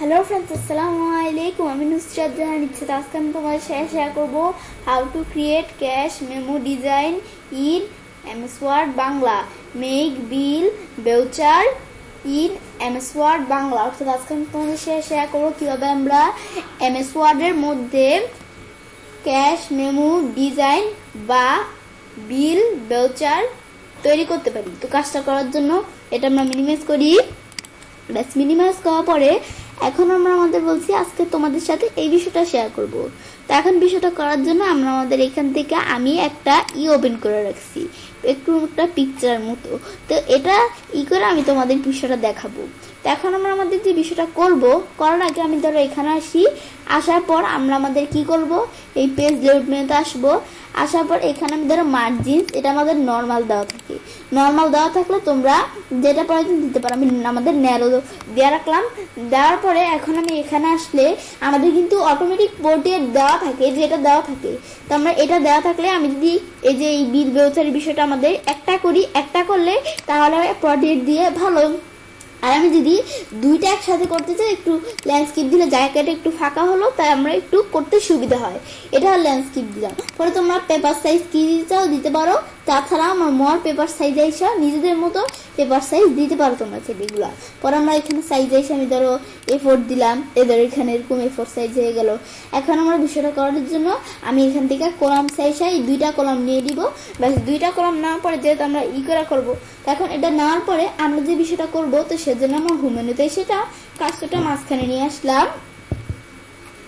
Hello friends, আসসালামু আলাইকুম। আমি নুসরাত জাহান ইচ্ছা। আজকে আমি তোমাদের সাথে শেয়ার করবো how to create cash memo design in MS Word Bangla, make bill voucher in MS Word Bangla. অর্থাৎ আজকে আমি তোমাদের সাথে শেয়ার করবো কীভাবে আমরা এমএস ওয়ার্ডের মধ্যে ক্যাশ মেমো ডিজাইন বা বিল বেউচার তৈরি করতে পারি। তো কাজটা করার জন্য এটা আমরা মিনিমাইজ করি। ব্যাস, মিনিমাইজ করার পরে এখন আমরা আমাদের বলছি আজকে তোমাদের সাথে এই বিষয়টা শেয়ার করব। তো এখন বিষয়টা করার জন্য আমরা আমাদের এখান থেকে আমি একটা ওপেন করে রাখছি, একটু একটা পিকচার মতো। তো এটা করে আমি তোমাদের বিষয়টা দেখাবো। তো এখন আমরা আমাদের যে বিষয়টা করব, করার আগে আমি ধরো এখানে আসি। আসার পর আমরা আমাদের কি করব, এই পেজ লেআউট মেনুতে আসবো। আসার পর এখানে আমি ধরো মার্জিন, এটা আমাদের নর্মাল দেওয়া থাকে। নর্মাল দেওয়া থাকলে তোমরা যেটা প্রয়োজন দিতে পারো। আমি আমাদের ন্যারো দেওয়া রাখলাম। দেওয়ার পরে এখন আমি এখানে আসলে আমাদের কিন্তু অটোমেটিক পোর্ট্রেট দেওয়া থাকে, যেটা দেওয়া থাকে। তো আমরা এটা দেওয়া থাকলে আমি যদি এই যে এই বিল বেউচারের বিষয়টা আমাদের একটা করি, একটা করলে তাহলে পোর্ট্রেট দিয়ে ভালো। আর আমি যদি দুইটা একসাথে করতে চাই, একটু ল্যান্ডস্কেপ দিলে জায়গাটা একটু ফাঁকা হলো, তাই আমরা একটু করতে সুবিধা হয়। এটা ল্যান্ডস্কেপ দিলাম। পরে তোমরা পেপার সাইজ কি চাও দিতে পারো। তাছাড়া আমার মোর পেপার সাইজ আইসা নিজেদের মতো পেপার সাইজ দিতে পারো তোমরা সেগুলো। পরে আমরা এখানে সাইজ আইসা আমি ধরো A4 দিলাম, এদের এখানে এরকম A4 সাইজ হয়ে গেল। এখন আমরা বিষয়টা করার জন্য আমি এখান থেকে কলাম সাইজ এই দুইটা কলাম নিয়ে দিব। ব্যাস, দুইটা কলাম নেওয়ার পরে যেহেতু আমরা করা করবো, এখন এটা নেওয়ার পরে আমরা যে বিষয়টা করবো, তো সেজন্য আমার হোম মেনুতে সেটা কাজটা মাঝখানে নিয়ে আসলাম।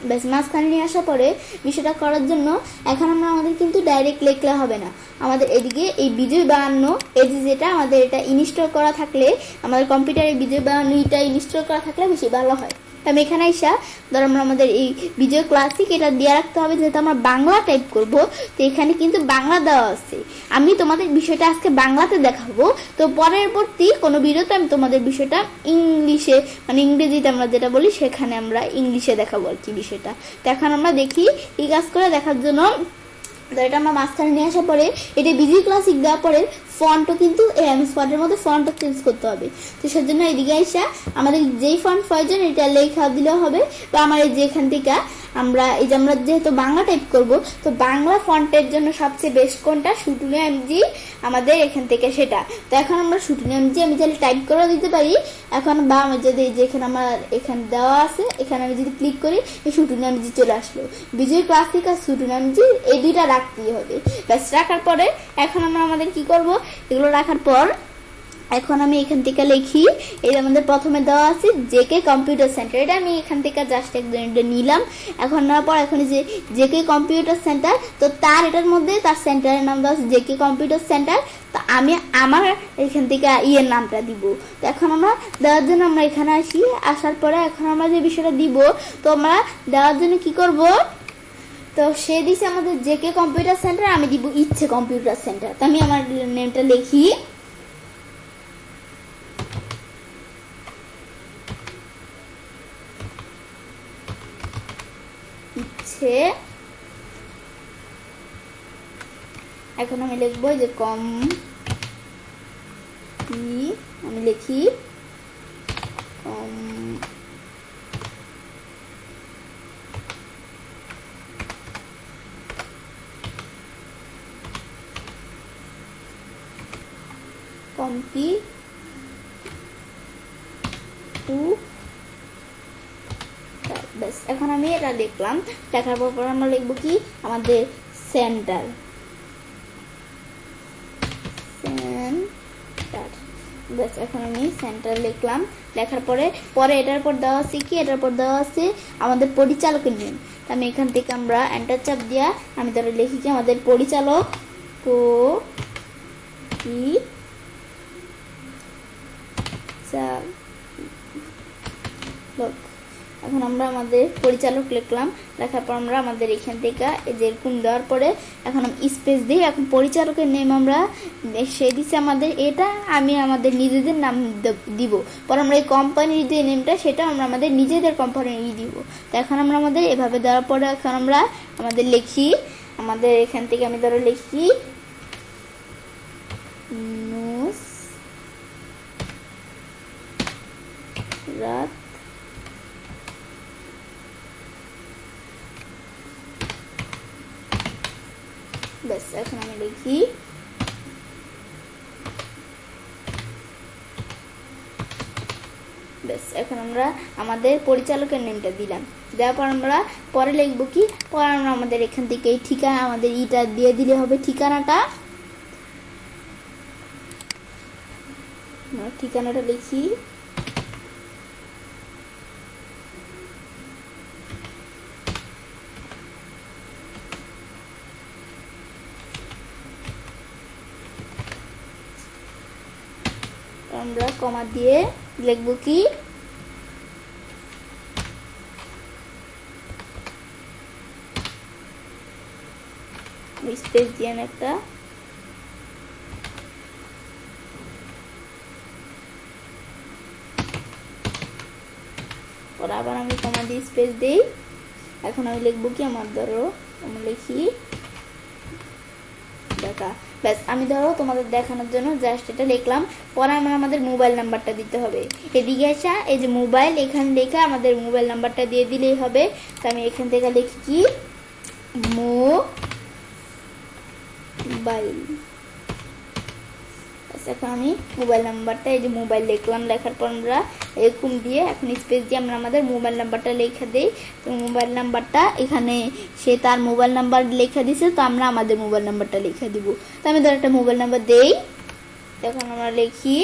ব্যাস, মাঝখানে নিয়ে আসার পরে বিষয়টা করার জন্য এখন আমরা আমাদের কিন্তু ডাইরেক্ট লিখলে হবে না। আমাদের এদিকে এই বিজয় 52 এই যেটা আমাদের এটা ইনস্টল করা থাকলে, আমাদের কম্পিউটারে বিজয় 52 এটা ইনস্টল করা থাকলে বেশি ভালো হয়। আমি এখানে আইসা ধর আমরা আমাদের এই বিজয় ক্লাসিক এটা দিয়ে রাখতে হবে, যেহেতু আমরা বাংলা টাইপ করব। তো এখানে কিন্তু বাংলা দেওয়া আছে। আমি তোমাদের বিষয়টা আজকে বাংলাতে দেখাবো। তো পরবর্তী কোনো ভিডিওতে আমি তোমাদের বিষয়টা ইংলিশে, মানে ইংরেজিতে আমরা যেটা বলি সেখানে আমরা ইংলিশে দেখাবো আর কি বিষয়টা। তো এখন আমরা দেখি এই কাজ করে দেখার জন্য এটা আমরা মাঝখানে নিয়ে আসার পরে এটা বিজয় ক্লাসিক দেওয়ার পরে ফন্টও কিন্তু এমএস ওয়ার্ডের মধ্যে ফন্টও চেঞ্জ করতে হবে। তো সেজন্য এদিকে এসে আমাদের যেই ফন্ট প্রয়োজন এটা লেখা দিলেও হবে। বা আমার এই যে এখান থেকে আমরা এই যে আমরা যেহেতু বাংলা টাইপ করব, তো বাংলা ফন্টের জন্য সবচেয়ে বেস্ট কোনটা, শুটুনি এমজি আমাদের এখান থেকে সেটা। তো এখন আমরা শুটুনি এমজি আমি চাইলে টাইপ করে দিতে পারি। এখন বা আমার যদি যেখানে আমার এখানে দেওয়া আছে, এখানে আমি যদি ক্লিক করি এই শুটুনি এমজি চলে আসলো। বিজয় ক্লাসিক আর শুটুনি এমজি এই দুইটা রাখতেই হবে। ব্যাস, রাখার পরে এখন আমরা আমাদের কি করব, এগুলো রাখার পর এখন আমি এখান থেকে লিখি। এই আমাদের প্রথমে দেওয়া আছে জেকে কম্পিউটার সেন্টার, এটা আমি এখান থেকে জাস্ট একদম নিলাম। এখন নেওয়ার পর এখন যে জেকে কম্পিউটার সেন্টার, তো তার এটার মধ্যে তার সেন্টারের নাম দেওয়া আছে জেকে কম্পিউটার সেন্টার। তো আমি আমার এখান থেকে ইয়ের নামটা দিব। তো এখন আমরা দেওয়ার জন্য আমরা এখানে আসি। আসার পরে এখন আমরা যে বিষয়টা দিব, তো আমরা দেওয়ার জন্য কি করব, তো সে দিছে আমাদের জেকে কম্পিউটার সেন্টার, আমি দিব ইচ্ছে কম্পিউটার সেন্টার। তো আমি আমার নেমটা লিখি। ইচ্ছে। এখন আমি লিখবো যে আমি লিখি ব্যাস, এখন আমি এটা লিখলাম। লেখার পর আমরা লিখবো কি আমাদের সেন্টার। ব্যাস, এখন আমি সেন্টার লিখলাম। লেখার পরে এটার পর দেওয়া আছে কি, এটার পর দেওয়া আছে আমাদের পরিচালকের নেম। আমি এখান থেকে আমরা এন্টার চাপ দিয়া আমি ধরে লিখি কি আমাদের পরিচালক এখন আমরা আমাদের পরিচালক লিখলাম। লেখার পর আমরা আমাদের এখান থেকে এই যে এরকম দেওয়ার পরে এখন আমি স্পেস দিই। এখন পরিচালকের নেম আমরা সে দিচ্ছে আমাদের এটা, আমি আমাদের নিজেদের নাম দিব। পর আমরা এই কোম্পানির যে নেমটা সেটা আমরা আমাদের নিজেদের কোম্পানির দিব। তো এখন আমরা আমাদের এভাবে দেওয়ার পরে এখন আমরা আমাদের লিখি আমাদের এখান থেকে আমি ধরো লিখি রাত ব্যাস এখন আমি লিখি ব্যাস এখন আমরা আমাদের পরিচালকের নেমটা দিলাম, দেওয়ার পর আমরা পরে লিখবো কি, পরে আমরা আমাদের এখান থেকে এই ঠিকানা আমাদের ইটা দিয়ে দিলে হবে ঠিকানাটা। ঠিকানাটা লিখি আমরা কমা দিয়ে লিখবো কি স্পেস দিয়ে একটা, পরে আবার আমি কমা দিয়ে স্পেস দেই। এখন আমি লিখবো কি আমার ধরো আমি লিখি দেখা, ব্যাস আমি ধরো তোমাদের দেখানোর জন্য জাস্ট এটা লিখলাম। পরে আমরা আমাদের মোবাইল নাম্বারটা দিতে হবে, এদিকে আসা এই যে মোবাইল এখানে লেখা আমাদের মোবাইল নাম্বারটা দিয়ে দিলেই হবে। তো আমি এখান থেকে লিখি কি মোবাইল, এখন আমি মোবাইল নাম্বারটা এই যে মোবাইল লিখলাম, লেখার পর আমরা এরকম দিয়ে এখন স্পেস দিয়ে আমরা আমাদের মোবাইল নাম্বারটা লেখা দিই। তো মোবাইল নাম্বারটা এখানে সে তার মোবাইল নাম্বার লেখা দিছে, তো আমরা আমাদের মোবাইল নাম্বারটা লেখা দিব। তো আমি ধর একটা মোবাইল নাম্বার দেই, এখন আমরা লিখি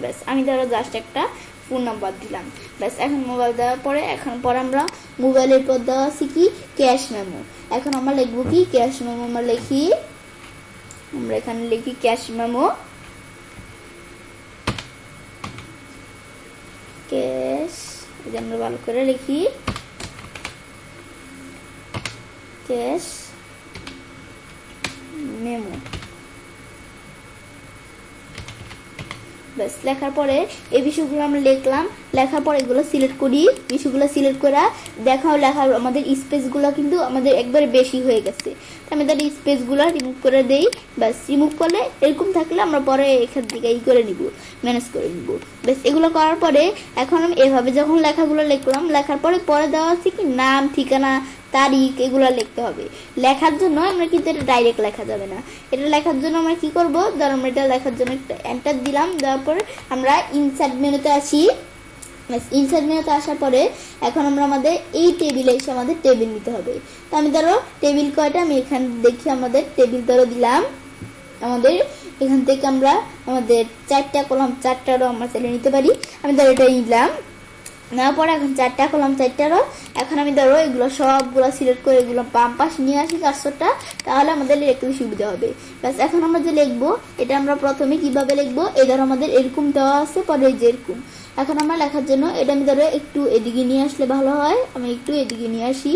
ব্যাস আমি ধরো জাস্ট একটা ফোন নাম্বার দিলাম। ব্যাস এখন মোবাইল দেওয়ার পরে এখন পরে আমরা মোবাইলের পর দেওয়া আছে কি ক্যাশ মেমো। এখন আমরা লিখবো কি ক্যাশ মেমো, আমরা লিখি আমরা এখানে লিখি ক্যাশ মেমো, ক্যাশ আমরা ভালো করে লিখি ক্যাশ মেমো। ব্যাস লেখার পরে এই বিষয়গুলো আমরা লিখলাম, লেখার পর এগুলো সিলেক্ট করি, বিষয়গুলো সিলেক্ট করে দেখাও লেখার আমাদের স্পেসগুলো কিন্তু আমাদের একবারে বেশি হয়ে গেছে, আমি তার স্পেসগুলো রিমুভ করে দেই। ব্যাস রিমুভ করলে এরকম থাকলে আমরা পরে এখান থেকে ই করে নিব, ম্যানেজ করে নিব। ব্যাস এগুলো করার পরে এখন আমি এভাবে যখন লেখাগুলো লিখলাম, লেখার পরে পরে দেওয়া আছে কি নাম ঠিকানা তারিখ এগুলো লিখতে হবে। লেখার জন্য আমরা কিন্তু এটা ডাইরেক্ট লেখা যাবে না, এটা লেখার জন্য আমরা কি করব, ধর আমরা এটা লেখার জন্য একটা এন্টার দিলাম, দেওয়ার পর আমরা ইনসার্ট মেনুতে আসি। ইনসার্ট মেনুতে আসার পরে এখন আমরা আমাদের এই টেবিলে এসে আমাদের টেবিল নিতে হবে। তো আমি ধরো টেবিল কয়টা আমি এখানে দেখি আমাদের টেবিল ধরো দিলাম, আমাদের এখান থেকে আমরা আমাদের 4টা কলাম 4টারও আমরা চাইলে নিতে পারি। আমি ধরো এটা নিলাম, নেওয়ার পরে এখন 4টা কলাম 4টারও এখন আমি ধরো এগুলো সবগুলো সিলেক্ট করে এগুলো বাম পাশ নিয়ে আসি কার্সরটা, তাহলে আমাদের লিখতে সুবিধা হবে। ব্যাস এখন আমরা যে লিখবো এটা আমরা প্রথমে কিভাবে লিখবো, এই ধরো আমাদের এরকম দেওয়া আছে, পরে যে এরকম এখন আমরা লেখার জন্য এটা আমি ধরো একটু এদিকে নিয়ে আসলে ভালো হয়, আমি একটু এদিকে নিয়ে আসি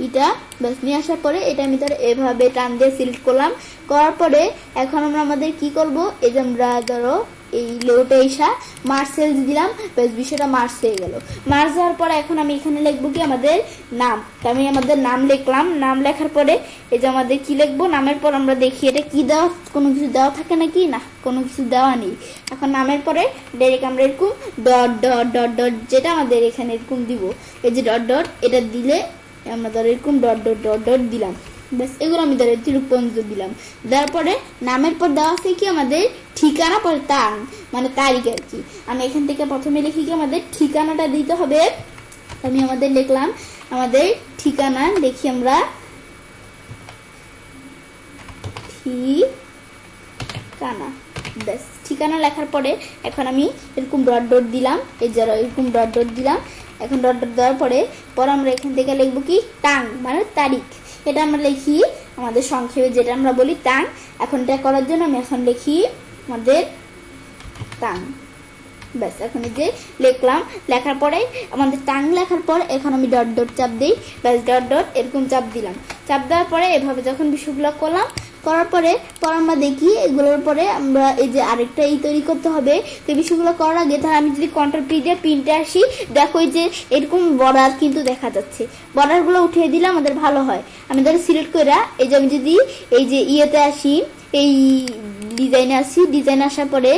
এটা। ব্যাস নিয়ে আসার পরে এটা আমি ধরো এভাবে টান দিয়ে সিলেক্ট করলাম, করার পরে এখন আমরা আমাদের কি করব, এই যে আমরা ধরো এই লোটা এসা মার্সেল দিলাম, বেশ বিষয়টা মার্স হয়ে গেল। মার্স হওয়ার পরে এখন আমি এখানে লিখবো কি আমাদের নাম, আমি আমাদের নাম লিখলাম, নাম লেখার পরে এই যে আমাদের কি লিখবো, নামের পর আমরা দেখি এটা কি দেওয়া, কোনো কিছু দেওয়া থাকে নাকি না, কোনো কিছু দেওয়া নেই। এখন নামের পরে ডাইরেক্ট আমরা এরকম ডট ডট ডট ডট যেটা আমাদের এখানে এরকম দিব, এই যে ডট ডট এটা দিলে আমরা ধর এরকম ডট ডট ডট ডট দিলাম। ব্যাস এগুলো আমি ধরে তিরুপঞ্জ দিলাম, দেওয়ার পরে নামের পর দেওয়া আছে কি আমাদের ঠিকানা, পরে তার মানে তারিখ আর কি। আমি এখান থেকে প্রথমে লিখি কি আমাদের ঠিকানাটা দিতে হবে, আমি আমাদের লিখলাম আমাদের ঠিকানা, লিখি আমরা ঠিকানা। ব্যাস ঠিকানা লেখার পরে এখন আমি এরকম ডট ডট দিলাম, এই যারা এরকম ডট ডট দিলাম। এখন ডট ডট দেওয়ার পরে আমরা এখান থেকে লিখবো কি টাং মানে তারিখ, এটা আমরা লিখি আমাদের সংক্ষেপে যেটা আমরা বলি টাং। এখন এটা করার জন্য আমি এখন লিখি আমাদের টাং। ব্যাস এখন এই যে লিখলাম, লেখার পরে আমাদের টাং লেখার পর এখন আমি ডট ডট চাপ দিই, ব্যাস ডট ডট এরকম চাপ দিলাম। চাপ দেওয়ার পরে এভাবে যখন বিষয়গুলো করলাম, করার পরে আমরা দেখি এগুলোর পরে আমরা এই যে আরেকটা তৈরি করতে হবে। তো বিষয়গুলো করার আগে ধর আমি যদি কন্ট্রোল পি দিয়ে প্রিন্টে আসি, দেখো এই যে এরকম বর্ডার কিন্তু দেখা যাচ্ছে, বর্ডারগুলো উঠিয়ে দিলে আমাদের ভালো হয়। আমি ধরো সিলেক্ট করে এই যে আমি যদি এই যে ইয়েতে আসি এই ডিজাইনে আসি। ডিজাইন আসার পরে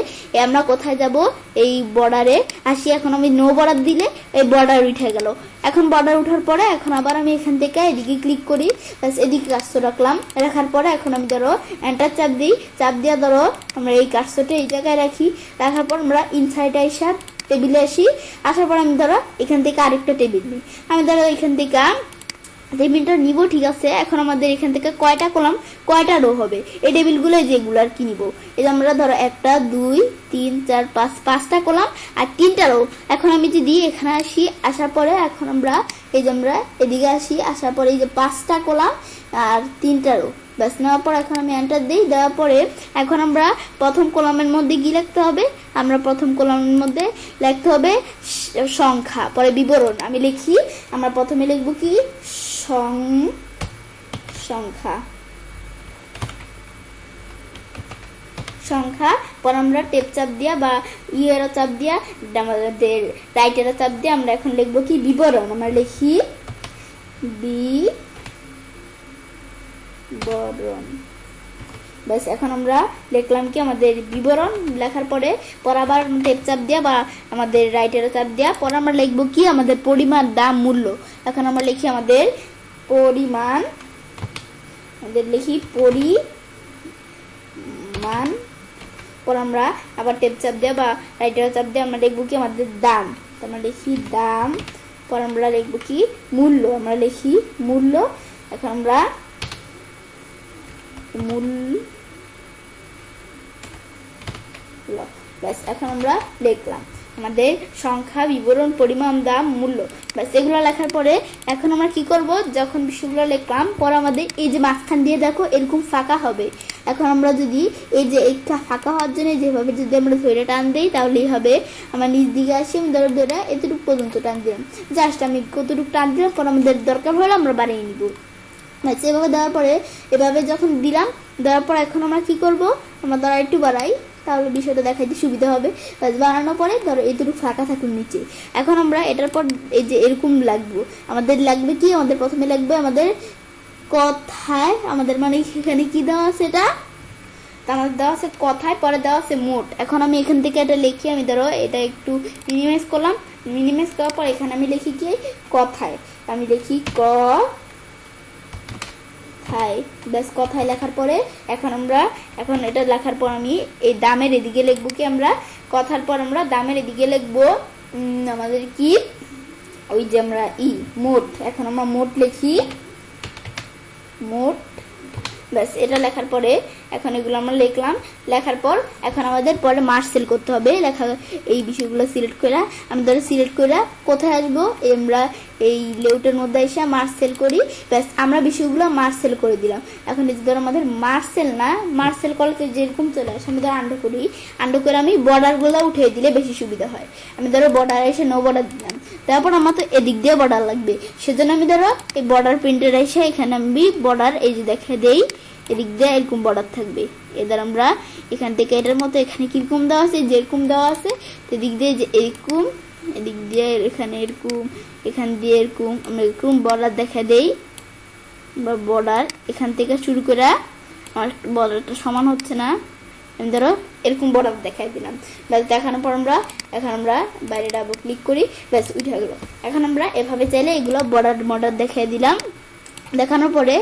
আমরা কোথায় যাব, এই বর্ডারে আসি। এখন আমি নো বর্ডার দিলে এই বর্ডার উঠে গেল। এখন বর্ডার উঠার পরে এখন আবার আমি এখান থেকে এদিকে ক্লিক করি, ব্যাস এদিকে কার্সর রাখলাম। রাখার পরে এখন আমি ধরো এন্টার চাপ দিই। চাপ দিয়ে ধরো আমরা এই কার্সরটা এই জায়গায় রাখি। রাখার পর আমরা ইনসাইড আইসা টেবিলে আসি। আসার পর আমি ধরো এখান থেকে আরেকটা টেবিল নিই। আমি ধরো এখান থেকে টেবিলটা নিব, ঠিক আছে। এখন আমাদের এখান থেকে কয়টা কলাম, কয়টা রো হবে, এই টেবিলগুলো যেগুলো আর কি নিব। এই যে আমরা ধরো 1 2 3 4 5 5টা কলাম আর 3টা রো। এখন আমি যদি এখানে আসি, আসার পরে এখন আমরা এই যে আমরা এদিকে আসি। আসার পরে এই যে 5টা কলাম আর 3টা রো, ব্যাস নেওয়ার পর এখন আমি এন্টার দিই। দেওয়ার পরে এখন আমরা প্রথম কলামের মধ্যে কি লিখতে হবে, আমরা প্রথম কলামের মধ্যে লিখতে হবে সংখ্যা, পরে বিবরণ। আমি লিখি, আমরা প্রথমে লিখব কি সংখ্যা। সংখ্যা পর আমরা টেপ চাপ দিয়া বা ইয়ের চাপ দিয়া আমাদের রাইটের চাপ দিয়ে আমরা এখন লিখব কি বিবরণ। আমরা লিখি বিবরণ, ব্যাস এখন আমরা লিখলাম কি আমাদের বিবরণ। লেখার পরে আবার টেপ চাপ দিয়া বা আমাদের রাইটের চাপ দিয়া পর আমরা লিখবো কি আমাদের পরিমাণ, দাম, মূল্য। এখন আমরা লিখি আমাদের পরিমাণ, আমাদের লিখি পরিমাণ। পর আমরা আবার টেপ চাপ দিয়া বা রাইটের চাপ দিয়ে আমরা লিখবো কি আমাদের দাম। আমরা লিখি দাম। পর আমরা লিখবো কি মূল্য, আমরা লিখি মূল্য। এখন আমরা ব্যাস এখন আমরা লিখলাম আমাদের সংখ্যা, বিবরণ, পরিমাণ, দাম, মূল্য। ব্যাস এগুলো লেখার পরে এখন আমরা কি করব, যখন বিষয়গুলো লিখলাম পর আমাদের এই যে মাঝখান দিয়ে দেখো এরকম ফাঁকা হবে। এখন আমরা যদি এই যে ফাঁকা হওয়ার জন্য যেভাবে যদি আমরা ধরে টান দিই তাহলেই হবে। আমরা নিচ দিকে আসি, আমি ধরে এতটুকু পর্যন্ত টান দিলাম, জাস্ট আমি কতটুকু টান দিলাম, পর আমাদের দরকার হলে আমরা বাড়িয়ে নিব। আচ্ছা, এভাবে দেওয়ার পরে এভাবে যখন দিলাম, দেওয়ার পর এখন আমরা কি করব, আমরা ধরো একটু বাড়াই তাহলে বিষয়টা দেখাইতে সুবিধা হবে। বাড়ানোর পরে ধরো এতটুকু ফাঁকা থাকুন নিচে। এখন আমরা এটার পর এই যে এরকম লাগবো, আমাদের লাগবে কি, আমাদের প্রথমে লাগবে আমাদের কথায়, আমাদের মানে এখানে কি দেওয়া আছে, এটা আমাদের দেওয়া আছে কথায়, পরে দেওয়া আছে মোট। এখন আমি এখান থেকে এটা লিখি, আমি ধরো এটা একটু মিনিমাইজ করলাম। মিনিমাইজ করার পর এখানে আমি লিখি কি কথায়, আমি লিখি কথায়, ব্যাস কথায় লেখার পরে এখন এটা লেখার পর আমি এই দামের এদিকে লিখবো কি, আমরা কথার পর আমরা দামের এদিকে লিখবো আমাদের কি ওই যে আমরা মোট। এখন আমরা মোট লিখি মোট, ব্যাস এটা লেখার পরে এখন এগুলো আমরা লিখলাম। লেখার পর এখন আমাদের পরে মার্ক সেল করতে হবে। লেখা এই বিষয়গুলো সিলেক্ট করে আমরা ধরো সিলেক্ট করে কোথায় আসবো, আমরা এই লেউটের মধ্যে এসে মার্ক সেল করি। ব্যাস আমরা বিষয়গুলো মার্ক সেল করে দিলাম। এখন এই ধরো আমাদের মার্ক সেল না, মার্ক সেল করলে যেরকম চলে আসে, আমি ধরো আন্ডু করি, আন্ডু করে আমি বর্ডারগুলো উঠিয়ে দিলে বেশি সুবিধা হয়। আমি ধরো বর্ডার এসে নো বর্ডার দিলাম, তারপর আমার তো এদিক দিয়ে বর্ডার লাগবে, সেজন্য আমি ধরো এই বর্ডার প্রিন্টের এসে এখানে আমি বর্ডার এই যে দেখে দেই, এদিক দিয়ে এরকম বর্ডার থাকবে। এদের আমরা এখান থেকে এটার মতো এখানে কিরকম দেওয়া আছে, যেরকম দেওয়া আছে এদিক দিয়ে যে এরকম, এদিক দিয়ে এখানে এরকম, এখান দিয়ে এরকম আমরা এরকম বর্ডার দেখা দেই। বা বর্ডার এখান থেকে শুরু করে আমার বর্ডারটা সমান হচ্ছে না, আমি ধরো এরকম বর্ডার দেখাই দিলাম। ব্যাস দেখানোর পর এখন আমরা বাইরে ডাবল ক্লিক করি, ব্যাস উঠে গেল। এখন আমরা এভাবে চাইলে এগুলো বর্ডার দেখাই দিলাম। দেখানোর পরে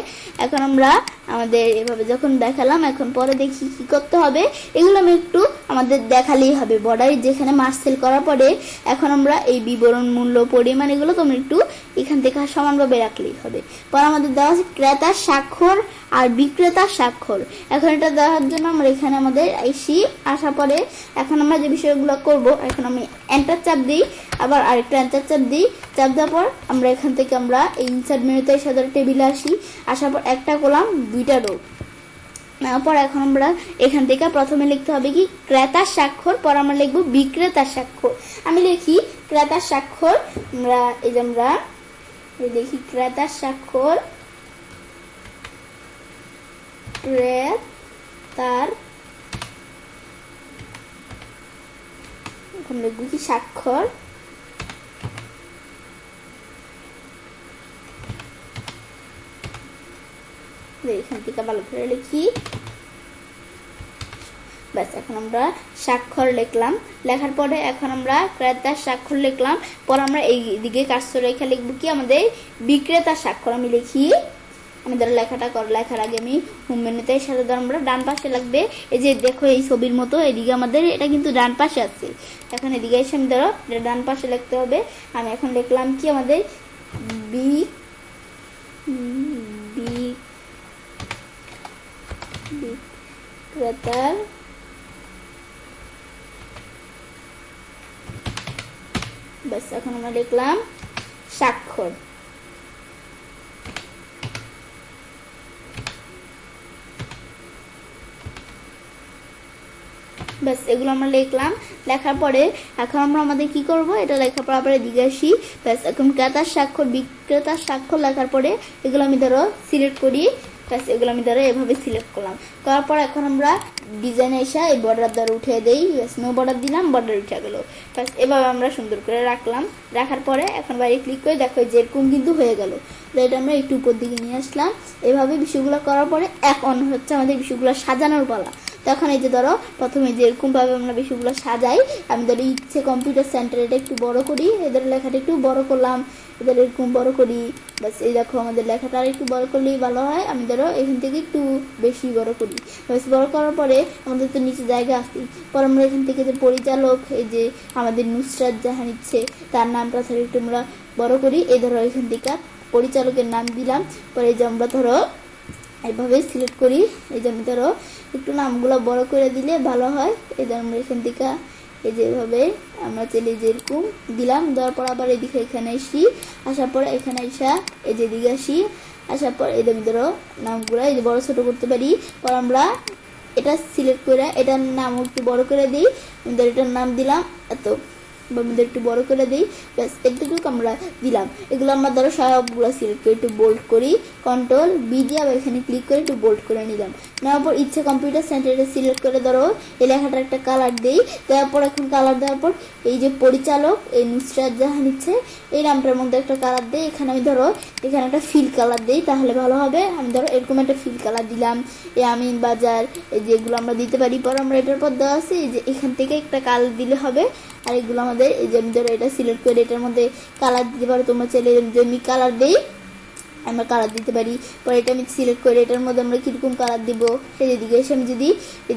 এখন আমরা আমাদের এভাবে যখন দেখালাম, এখন পরে দেখি কি করতে হবে। এগুলো আমি একটু আমাদের দেখালেই হবে। বর্ডার যেখানে মার্ক সেল করার পরে এখন আমরা এই বিবরণ, মূল্য, পরিমাণ এগুলো তোমরা একটু এখান থেকে সমানভাবে রাখলেই হবে। পর আমাদের দেওয়া আছে ক্রেতার স্বাক্ষর আর বিক্রেতার স্বাক্ষর। এখন এটা দেওয়ার জন্য আমরা এখানে আমাদের আসার পরে এখন আমরা যে বিষয়গুলো করব, এখন আমি এন্টার চাপ দিই, আবার আরেকটা এন্টার চাপ দিই। চাপ দেওয়ার পর আমরা এখান থেকে আমরা এই ইনসার্ট মেনুতে সাধারণ টেবিলে আসি। আসার পর একটা কলাম, 2টা রো। তারপর এখন আমরা এখান থেকে প্রথমে লিখতে হবে কি ক্রেতার স্বাক্ষর, পর আমরা লিখবো বিক্রেতার স্বাক্ষর। আমি লিখি ক্রেতার স্বাক্ষর, আমরা এই যে আমরা দেখি ক্রেতার স্বাক্ষর, ক্রেতার এখন লিখবো কি স্বাক্ষর, এখান থেকে ভালো করে লিখি ব্যাস এখন আমরা স্বাক্ষর লিখলাম, লেখার পরে এখন আমরা ক্রেতার স্বাক্ষর লিখলাম, পর আমরা এইদিকে কার্সর রেখা লিখবো কি আমাদের বিক্রেতার স্বাক্ষর আমি লিখি। আমি ধরো লেখার আগে আমি হোম মেনুতে সাথে ধরো আমরা ডান পাশে লাগবে, এই যে দেখো এই ছবির মতো এদিকে আমাদের এটা কিন্তু ডান পাশে আছে, এখন এদিকে এসে আমি ধরো এটা ডান পাশে লিখতে হবে। আমি এখন লিখলাম কি আমাদের বিক্রেতার ব্যাস এখন আমরা লিখলাম স্বাক্ষর। ব্যাস এগুলো আমরা লিখলাম, লেখার পরে এখন আমরা আমাদের কি করব, এটা লেখার পর আবার এদিকে আসি। ব্যাস এখন ক্রেতার স্বাক্ষর বিক্রেতার স্বাক্ষর লেখার পরে এগুলো আমি ধরো সিলেক্ট করি। ব্যাস এগুলো আমি ধরো এভাবে সিলেক্ট করলাম, করার পর এখন আমরা ডিজাইন এসে এই বর্ডার দ্বারা উঠে দেই। ব্যাস নো বর্ডার দিলাম, বর্ডার উঠে গেল। ব্যাস এভাবে আমরা সুন্দর করে রাখলাম, রাখার পরে এখন বাইরে ক্লিক করে দেখো যেরকম কিন্তু হয়ে গেল। এটা আমরা একটু উপর দিকে নিয়ে আসলাম। এভাবে বিষয়গুলো করার পরে এখন হচ্ছে আমাদের বিষয়গুলো সাজানোর পালা। তখন এই যে ধরো প্রথমে যেরকম ভাবে আমরা বিষয়গুলো সাজাই, আমি ধরো ইচ্ছে কম্পিউটার সেন্টার এটা একটু বড় করি, এদের লেখাটা একটু বড় করলাম, এদের এরকম বড় করি। বাস এই দেখো আমাদের লেখাটা আর একটু বড় করলেই ভালো হয়, আমি ধরো এখান থেকে একটু বেশি বড় করি। বাস বড় করার পরে আমাদের তো নিচে জায়গা আছে, পর আমরা এখান থেকে যে পরিচালক এই যে আমাদের নুসরাত জাহান ইচ্ছে তার নামটা ধরো একটু আমরা বড় করি। এই ধরো এখান থেকে পরিচালকের নাম দিলাম, পরে এই যে আমরা ধরো এইভাবে সিলেক্ট করি। এই জন্য ধরো একটু নামগুলো বড় করে দিলে ভালো হয়। এই ধরো আমরা এখান থেকে এই যেভাবে আমরা চলে যেরকম দিলাম, দেওয়ার পর আবার এদিকে এখানে আসি, আসার পর এখানে আসা এই যে দিকে আসি, আসার পর এই ধরো নামগুলো এই যে বড় ছোট করতে পারি। পর আমরা এটা সিলেক্ট করে এটার নাম একটু বড় করে দিই, এটার নাম দিলাম এত, আমাদের একটু বড় করে দিই। ব্যাস এতটুকু আমরা দিলাম। এগুলো আমরা ধরো সবগুলো সিলেক্ট করে একটু বোল্ড করি, কন্ট্রোল বি দিয়ে আবার এখানে ক্লিক করে একটু বোল্ড করে নিলাম। নেওয়ার পর ইচ্ছে কম্পিউটার সেন্টারে সিলেক্ট করে ধরো এই লেখাটার একটা কালার দিই। দেওয়ার পর এখন কালার দেওয়ার পর এই যে পরিচালক এই নুসরাত জাহান ইচ্ছে এই নামটার মধ্যে একটা কালার দিই। এখানে আমি ধরো এখানে একটা ফিল কালার দিই, তাহলে ভালো হবে। আমি ধরো এরকম একটা ফিল কালার দিলাম। এই আমিন বাজার এই যেগুলো আমরা দিতে পারি, পর আমরা এটার পর দেওয়া আছে এই যে এখান থেকে একটা কালার দিলে হবে। আর এগুলো আমাদের এই যে আমি ধরো এটা সিলেক্ট করে এটার মধ্যে কালার দিতে পারো, তোমরা চাইলে আমি কালার দেই আমরা কালার দিতে পারি। পরে এটা আমি সিলেক্ট করে এটার মধ্যে আমরা কিরকম কালার দিব, এদিকে এসে আমি যদি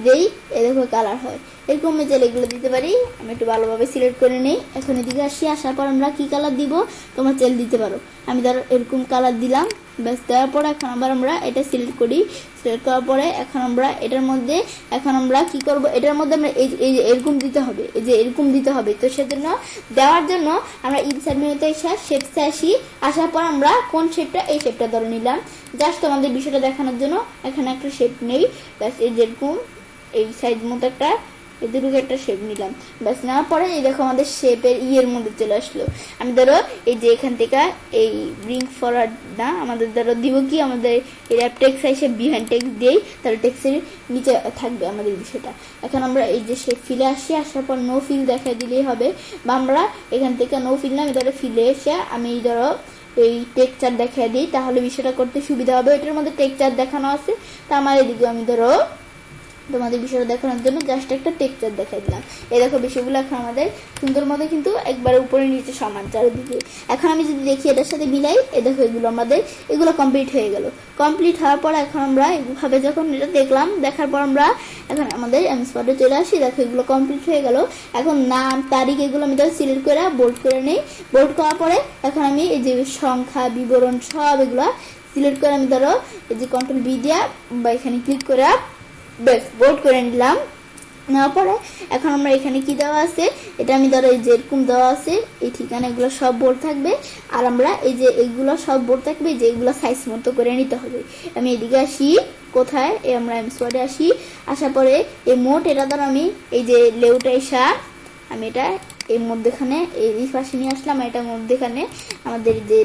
দেই এরকম কালার হয়, এরকম আমি চাইলে এগুলো দিতে পারি। আমি একটু ভালোভাবে সিলেক্ট করে নিই। এখন এদিকে আসি, আসার পর আমরা কি কালার দিব তোমরা চাইলে দিতে পারো। আমি ধরো এরকম কালার দিলাম। ব্যাস দেওয়ার পর এখন আবার আমরা এটা সিলেক্ট করি, সিলেক্ট করার পরে এখন আমরা এটার মধ্যে এখন আমরা কি করব, এটার মধ্যে আমরা এই যে এরকম দিতে হবে, এই যে এরকম দিতে হবে। তো সেজন্য দেওয়ার জন্য আমরা ইনসার্ট মেনুতে এসে শেপসে আসি, আসার পর আমরা কোন শেপটা এই শেপটা ধরে নিলাম জাস্ট তোমাদের বিষয়টা দেখানোর জন্য। এখানে একটা শেপ নেই, ব্যাস এই যেরকম এই সাইজ মতো একটা এদিকে একটা শেপ নিলাম। ব্যাস নেওয়ার পরে এই দেখো আমাদের শেপের ইয়ের মধ্যে চলে আসলো। আমি ধরো এই যে এখান থেকে এই ব্রিং ফরওয়ার্ড না আমাদের ধরো দিব কি আমাদের এই র্যাপ টেক্সট এসে বিহাইন্ড টেক্সট দিয়েই তাহলে টেক্সটের নিচে থাকবে আমাদের বিষয়টা। এখন আমরা এই যে শেপ ফিলে আসি, আসার পর নো ফিল দেখাই দিলেই হবে, বা আমরা এখান থেকে নো ফিল না আমি ধরো ফিলে এসে আমি ধরো এই টেক্সচার দেখাই দিই, তাহলে বিষয়টা করতে সুবিধা হবে। এটার মধ্যে টেক্সচার দেখানো আছে, তা আমার এদিকে আমি ধরো তোমাদের বিষয়টা দেখানোর জন্য জাস্ট একটা টেক্সচার দেখাই দিলাম। এই দেখো বিষয়গুলো এখন আমাদের সুন্দর মতো কিন্তু একবারে উপরে নিচে সমান চারিদিকে। এখন আমি যদি দেখি এটার সাথে মিলাই, এই দেখো এগুলো আমাদের এগুলো কমপ্লিট হয়ে গেল। কমপ্লিট হওয়ার পর এখন আমরা এইভাবে যখন এটা দেখলাম, দেখার পর আমরা এখন আমাদের এমস্পটে চলে আসি। দেখো এগুলো কমপ্লিট হয়ে গেল। এখন নাম তারিখ এগুলো আমি ধরো সিলেক্ট করে বোল্ড করে নিই। বোল্ড করার পরে এখন আমি এই যে সংখ্যা বিবরণ সব এগুলো সিলেক্ট করে আমি ধরো এই যে কন্ট্রোল বি দিয়া বা এখানে ক্লিক করে বেশ বোল্ড করে নিলাম। নেওয়ার পরে এখন আমরা এখানে কি দেওয়া আছে, এটা আমি ধরো এই যে এরকম দেওয়া আছে এই ঠিকানা এগুলো সব বোর্ড থাকবে। আর আমরা এই যে এইগুলো সব বোর্ড থাকবে যে এগুলো সাইজ মতো করে নিতে হবে। আমি এদিকে আসি, কোথায় এই আমরা এমস্পটে আসি, আসার পরে এই মোট এটা ধরো আমি এই যে লেউটা এসা আমি এটা এই মধ্যেখানে এই পাশে নিয়ে আসলাম। এটা মধ্যেখানে আমাদের যে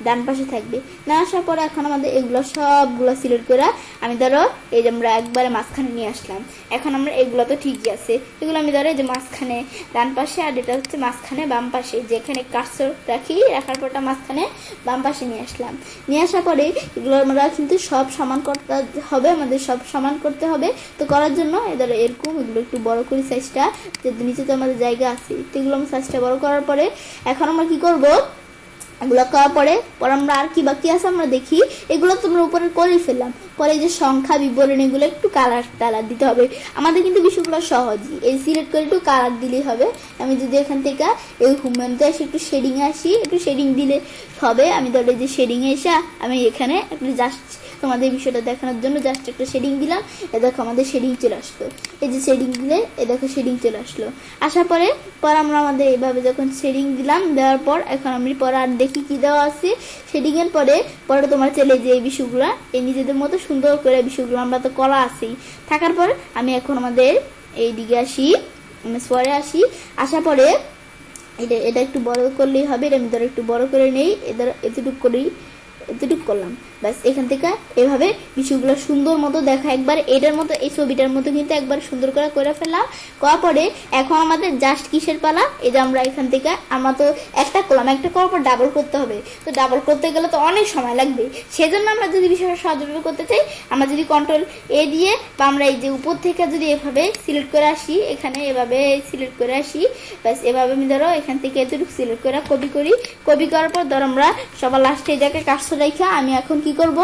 ডান পাশে থাকবে। না আসার পরে এখন আমাদের এগুলো সবগুলো সিলেক্ট করে আমি ধরো এই যে আমরা একবারে মাঝখানে নিয়ে আসলাম। এখন আমরা এগুলো তো ঠিকই আছে, এগুলো আমি ধরো এই যে মাঝখানে ডান পাশে, আর এটা হচ্ছে মাঝখানে বাম পাশে, যেখানে কার্সর রাখি রাখার পরটা মাঝখানে বাম পাশে নিয়ে আসলাম। নিয়ে আসার পরে এগুলো আমরা কিন্তু সব সমান করতে হবে, আমাদের সব সমান করতে হবে। তো করার জন্য ধরো এরকম এগুলো একটু বড় করি সাইজটা, যে নিচে তো আমাদের জায়গা আছে, তো এগুলো আমরা সাইজটা বড় করার পরে এখন আমরা কি করব, এগুলো করার পরে আমরা আর কি বাকি আছে আমরা দেখি। এগুলো তোমরা উপরে করে ফেললাম, পরে যে সংখ্যা বিবরণ এগুলো একটু কালার দিতে হবে। আমাদের কিন্তু বিষয়গুলো সহজই, এই সিলেক্ট করে একটু কালার দিলেই হবে। আমি যদি এখান থেকে এই হুমেন্টে আসি, একটু শেডিংয়ে আসি, একটু শেডিং দিলে হবে। আমি ধরো যে শেডিংয়ে এসে আমি এখানে একটু জাস্ট তোমাদের বিষয়টা দেখানোর জন্য জাস্ট একটা শেডিং দিলাম। এ দেখো আমাদের শেডিং চলে আসলো, এই যে শেডিং দিলে এ দেখো শেডিং চলে আসলো। আসার পরে আমরা আমাদের এইভাবে যখন শেডিং দিলাম, দেওয়ার পর এখন আমি পরে আর দেখি কি দেওয়া আছে শেডিং এর পরে তোমার চলে যে এই বিষয়গুলো এই নিজেদের মতো সুন্দর করে বিষয়গুলো আমরা তো করা আছেই। থাকার পর আমি এখন আমাদের এই দিকে আসি, পরে আসি, আসার পরে এটা একটু বড় করলেই হবে। এটা আমি ধরো একটু বড় করে নেই, এতটুকু করলাম, ব্যাস। এখান থেকে এভাবে বিষয়গুলো সুন্দর মতো দেখা একবার এটার মতো, এই ছবিটার মতো কিন্তু একবার সুন্দর করে ফেললাম। করার পরে এখন আমাদের জাস্ট কিসের পালা, এই যে আমরা এখান থেকে আমরা তো একটা করলাম, একটা করার পর ডাবল করতে হবে। তো ডাবল করতে গেলে তো অনেক সময় লাগবে, সেজন্য আমরা যদি বিষয়টা সহজভাবে করতে চাই, আমরা যদি কন্ট্রোল এ দিয়ে বা আমরা এই যে উপর থেকে যদি এভাবে সিলেক্ট করে আসি, এখানে এভাবে সিলেক্ট করে আসি, ব্যাস। এভাবে আমি ধরো এখান থেকে এতটুকু সিলেক্ট করে কপি করার পর ধরো আমরা সবার লাস্টে এই জায়গায় কাজটা রেখে আমি এখন কি করব,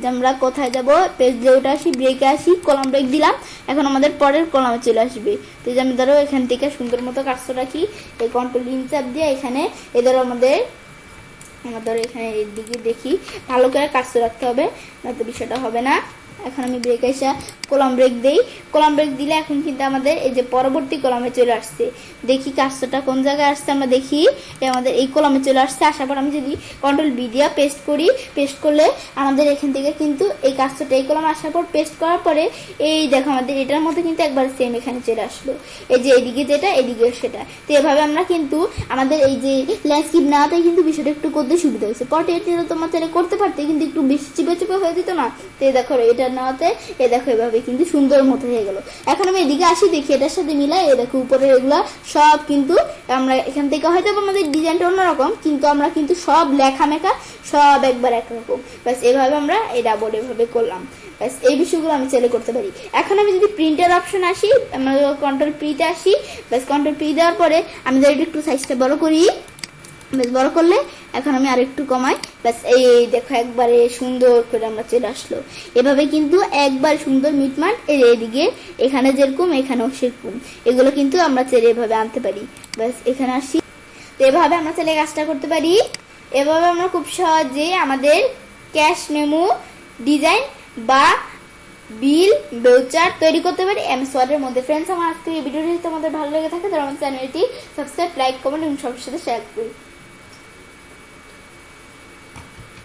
যে আমরা কোথায় যাব, পেজ লেআউটে আসি, ব্রেকে আসি, কলাম ব্রেক দিলাম। এখন আমাদের পরের কলামে চলে আসবে। তো যে আমি ধরো এখান থেকে সুন্দর মতো কাজটা রাখি, এই কন্ট্রোল ইনচাপ দিয়ে এখানে এ ধরো আমাদের এখানে এই দিকে দেখি ভালো করে কাজটা রাখতে হবে, নয়তো বিষয়টা হবে না। এখন আমি ব্রেক এসে কলাম ব্রেক দেই, কলাম ব্রেক দিলে এখন কিন্তু আমাদের এই যে পরবর্তী কলামে চলে আসছে। দেখি কাজটা কোন জায়গায় আসছে, আমরা দেখি আমাদের এই কলামে চলে আসছে। আসার পর আমি যদি কন্ট্রোল বি দিয়ে পেস্ট করি, পেস্ট করলে আমাদের এখান থেকে কিন্তু এই কাজটা এই কলামে আসার পর পেস্ট করার পরে এই দেখো আমাদের এটার মধ্যে কিন্তু একবার সেম এখানে চলে আসলো, এই যে এদিকে যেটা এদিকে সেটা। তো এভাবে আমরা কিন্তু আমাদের এই যে ল্যান্ডস্কেপ নাতে কিন্তু বিষয়টা একটু করতে সুবিধা হয়েছে। পরে এটা তোমার চাইলে করতে পারতে, কিন্তু একটু বেশি চিপে হয়ে যেত না। তো দেখো এটা নাতে এ দেখো এভাবে কিন্তু সুন্দর মতো হয়ে গেল। এখন আমি এদিকে আসি, দেখি এটার সাথে মিলাই, এ দেখো উপরে এগুলা সব কিন্তু আমরা এখান থেকে হয়তো আমাদের ডিজাইনটা অন্যরকম, কিন্তু আমরা কিন্তু সব লেখা মেখা সব একবার একরকম, ব্যাস। এভাবে আমরা এই ডাবল এভাবে করলাম, ব্যাস। এই বিষয়গুলো আমি চাইলে করতে পারি। এখন আমি যদি প্রিন্টের অপশন আসি, আমরা কন্ট্রোল পিতে আসি, ব্যাস। কন্ট্রোল পি দেওয়ার পরে আমি যদি একটু সাইজটা বড় করি, বেশ বড় করলে এখন আমি আরেকটু কমাই, ব্যাস। এই দেখো একবারে সুন্দর করে আমরা চলে আসলো। এভাবে কিন্তু একবার সুন্দর মিটমাট এদিকে এখানে যেরকম এখানেও সেরকম, এগুলো কিন্তু আমরা চেলে এভাবে আনতে পারি, ব্যাস। এখানে আসি, তো এভাবে আমরা চেলে কাজটা করতে পারি। এভাবে আমরা খুব সহজে আমাদের ক্যাশ মেমো ডিজাইন বা বিল ব্রাউচার তৈরি করতে পারি এমএস ওয়ার্ডের মধ্যে। ফ্রেন্ডস, আমার আজকে এই ভিডিওটি তোমাদের ভালো লেগে থাকে তাহলে আমার চ্যানেলটি সাবস্ক্রাইব, লাইক, কমেন্ট এবং সবার সাথে শেয়ার করুন।